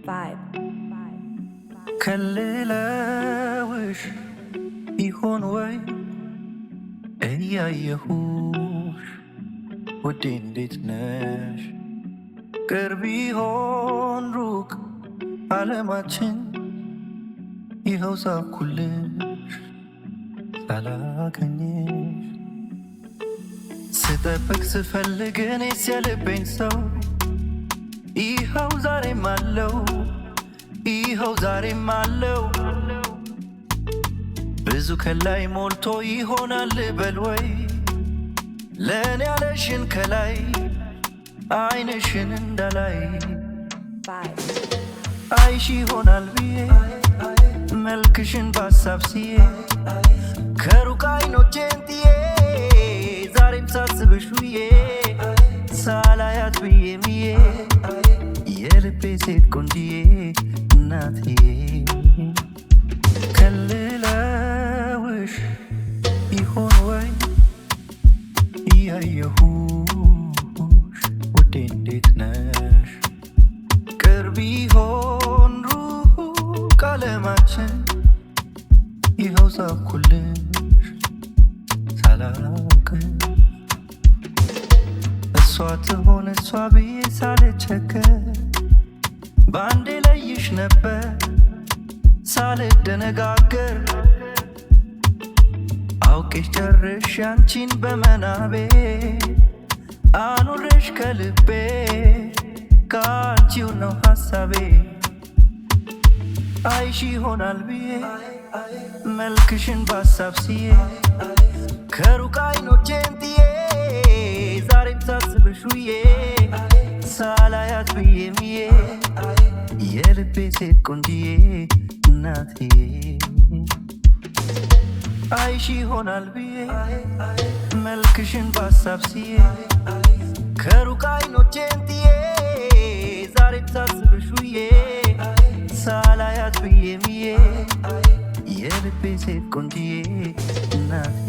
Vibe. ከልለውሽ ይሆን ወይ እያየሁሽ ውዴ እንዴት ነሽ? ቅርብ ይሆን ሩቅ ዓለማችን ይኸው ሳኩልሽ ሳላገኝሽ ስጠብቅ ስፈልግ እኔስ የልቤን ሰው ይኸው ዛሬም አለው ይኸው ዛሬም አለው ብዙ ከላይ ሞልቶ ይሆናል በል ወይ ለኔ ያለሽን ከላይ አይንሽን እንዳላይ አይሽ ይሆናል ብዬ መልክሽን ባሳብ ስዬ ከሩቅ አይኖቼን ጥዬ ዛሬም ሳስብሽ ውዬ ሳላያት ብዬ ምዬ የልቤ ሴት ቆንጅዬ እናቴ ከልለውሽ ይሆን ወይ እያየሁሽ ውዴ እንዴት ነሽ? ቅርብ ይሆን ሩቅ ዓለማችን ይኸው ሳኩልሽ ሳላውቅሽ እሷ ትሆን እሷ ብዬ ሳልቸገር በአንዴ ለይሽ ነበር ሳልደነጋገር አውቄሽ ጨርሽ አንቺን በመናቤ አኑሬሽ ከልቤ ከአንቺው ነው ሐሳቤ አይሽ ይሆናል ብዬ መልክሽን ባሳብ ስዬ ከሩቅ አይኖቼን ጥዬ ዛሬም ሳስብሽ ውዬ ሳላያት ብዬ ምዬ የልቤ ሴት ቆንጅዬ እናቴ አይሽ ይሆናል ብዬ መልክሽን ባሳብ ስዬ ከሩቅ አይኖቼን ጥዬ ዛሬም ሳስብሽ ውዬ ሳላያት ብዬ ምዬ የልቤ ሴት ቆንጅዬ እናቴ